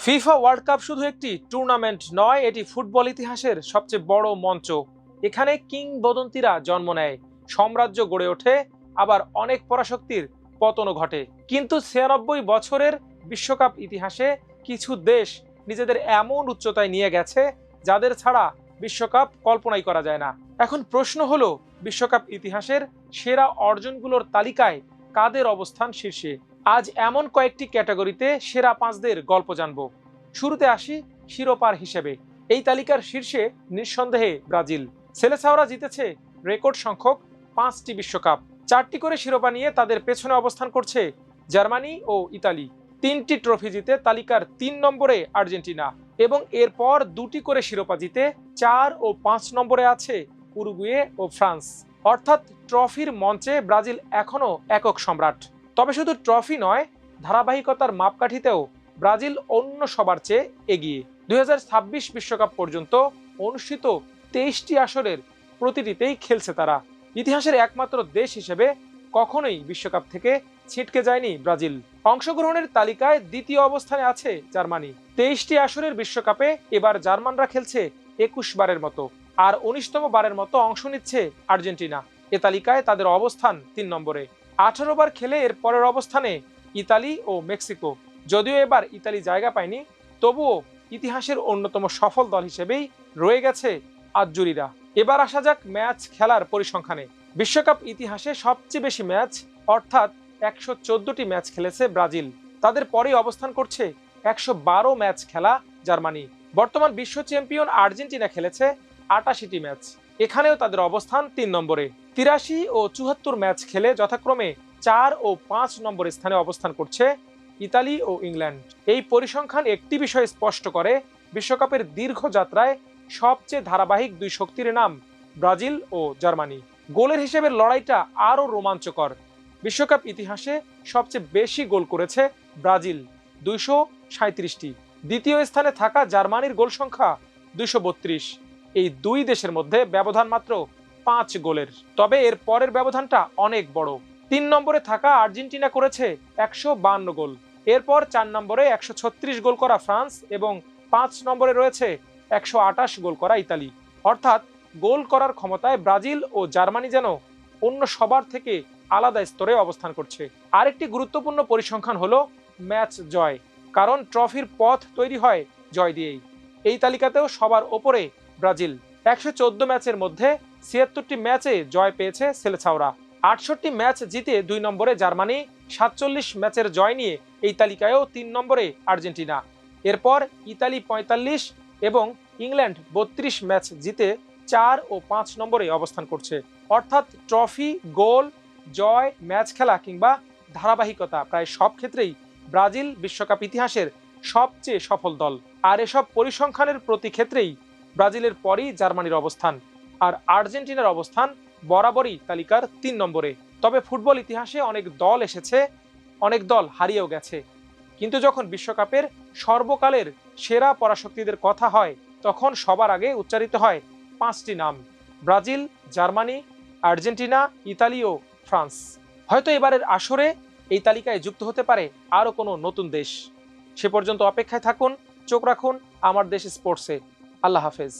FIFA world cup শুধু একটি tournament নয়, এটি ফুটবল ইতিহাসের সবচেয়ে বড় মঞ্চ। এখানে কিংবদন্তিরা জন্ম নেয়, সাম্রাজ্য গড়ে ওঠে, আবার অনেক পরাশক্তির পতনও ঘটে। কিন্তু 96 বছরের বিশ্বকাপ ইতিহাসে কিছু দেশ নিজেদের এমন উচ্চতায় নিয়ে গেছে যাদের ছাড়া বিশ্বকাপ কল্পনাই করা যায় না। এখন প্রশ্ন হলো, বিশ্বকাপ ইতিহাসের সেরা অর্জনগুলোর তালিকায় কাদের অবস্থান শীর্ষে? আজ এমন কয়েকটি ক্যাটাগরিতে সেরা পাঁচদের গল্প জানবো। শুরুতে আসি শিরোপার হিসেবে। এই তালিকার শীর্ষে নিঃসন্দেহে ব্রাজিল। সেলেসাওরা জিতেছে রেকর্ড সংখ্যক 5টি বিশ্বকাপ। 4টি করে শিরোপা নিয়ে তাদের পেছনে অবস্থান করছে জার্মানি ও ইতালি। 3টি ট্রফি জিতে তালিকার 3 নম্বরে আর্জেন্টিনা, এবং এরপর 2টি করে শিরোপা জিতে 4 ও 5 নম্বরে আছে উরুগুয়ে ও ফ্রান্স। অর্থাৎ ট্রফির মঞ্চে ব্রাজিল এখনো একক সম্রাট। তবে শুধু ট্রফি নয়, ধারাবাহিকতার মাপকাঠিতেও ব্রাজিল অন্য সবার চেয়ে এগিয়ে। 2026 বিশ্বকাপ পর্যন্ত অনুষ্ঠিত 23টি আসরের প্রতিটিতেই খেলছে তারা। ইতিহাসের একমাত্র দেশ হিসেবে কখনোই বিশ্বকাপ থেকে ছিটকে যায়নি ব্রাজিল। অংশগ্রহণের তালিকায় দ্বিতীয় অবস্থানে আছে জার্মানি। 23টি আসরের বিশ্বকাপে এবার জার্মানরা খেলছে 21 বারের মতো, আর 19তম বারের মতো অংশ নিচ্ছে আর্জেন্টিনা। এ তালিকায় তাদের অবস্থান 3 নম্বরে। 18 বার খেলে এর পরের অবস্থানে ইতালি ও মেক্সিকো। যদিও এবার ইতালি জায়গা পায়নি, তবুও ইতিহাসের অন্যতম সফল দল হিসেবেই রয়ে গেছে আজ্জুরিরা। এবার আসা যাক ম্যাচ খেলার পরিসংখ্যানে। বিশ্বকাপ ইতিহাসে সবচেয়ে বেশি ম্যাচ অর্থাৎ 114টি ম্যাচ খেলেছে ব্রাজিল। তাদের পরেই অবস্থান করছে 112 ম্যাচ খেলা জার্মানি। বর্তমান বিশ্ব চ্যাম্পিয়ন আর্জেন্টিনা খেলেছে 88টি ম্যাচ। এখানেও তাদের অবস্থান 3 নম্বরে। 83 ও 74 ম্যাচ খেলে যথাক্রমে 4 ও 5 নম্বর স্থানে অবস্থান করছে ইতালি ও ইংল্যান্ড। এই পরিসংখ্যান একটি বিষয় স্পষ্ট করে, বিশ্বকাপের দীর্ঘ যাত্রায় সবচেয়ে ধারাবাহিক দুই শক্তির নাম ব্রাজিল ও জার্মানি। গোলের হিসেবে লড়াইটা আরও রোমাঞ্চকর। বিশ্বকাপ ইতিহাসে সবচেয়ে বেশি গোল করেছে ব্রাজিল, 237টি। দ্বিতীয় স্থানে থাকা জার্মানির গোল সংখ্যা 232। এই দুই দেশের মধ্যে ব্যবধান মাত্র 5 গোলের। তবে এর পরের ব্যবধানটা অনেক বড়। 3 নম্বরে থাকা আর্জেন্টিনা করেছে 152 গোল। এরপর 4 নম্বরে 136 গোল করা ফ্রান্স, এবং 5 নম্বরে রয়েছে 128 গোল করা ইতালি। অর্থাৎ গোল করার ক্ষমতায় ব্রাজিল ও জার্মানি যেন অন্য সবার থেকে আলাদা স্তরে অবস্থান করছে। আরেকটি গুরুত্বপূর্ণ পরিসংখ্যান হলো ম্যাচ জয়, কারণ ট্রফির পথ তৈরি হয় জয় দিয়েই। এই তালিকাতেও সবার ওপরে ব্রাজিল। 114 ম্যাচের মধ্যে 76টি ম্যাচে জয় পেয়েছে সেলেসাওরা। 68 ম্যাচ জিতে 2 নম্বরে জার্মানি। 47 ম্যাচের জয় নিয়ে এই তালিকায়ও 3 নম্বরে আর্জেন্টিনা। এরপর ইতালি 45 এবং ইংল্যান্ড 32 ম্যাচ জিতে 4 ও 5 নম্বরে অবস্থান করছে। অর্থাৎ ট্রফি, গোল, জয়, ম্যাচ খেলা কিংবা ধারাবাহিকতা প্রায় সব ক্ষেত্রেই ব্রাজিল বিশ্বকাপ ইতিহাসের সবচেয়ে সফল দল। আর এসব পরিসংখ্যানের প্রতি ক্ষেত্রেই ব্রাজিলের পরই জার্মানির অবস্থান, আর আর্জেন্টিনার অবস্থান বরাবরই তালিকার 3 নম্বরে। তবে ফুটবল ইতিহাসে অনেক দল এসেছে, অনেক দল হারিয়েও গেছে, কিন্তু যখন বিশ্বকাপের সর্বকালের সেরা পরাশক্তিদের কথা হয় তখন সবার আগে উচ্চারিত হয় 5টি নাম: ব্রাজিল, জার্মানি, আর্জেন্টিনা, ইতালি ও ফ্রান্স। হয়তো এবারের আসরে এই তালিকায় যুক্ত হতে পারে আরও কোনো নতুন দেশ। সে পর্যন্ত অপেক্ষায় থাকুন, চোখ রাখুন আমার দেশ স্পোর্টসে। আল্লাহ হাফেজ।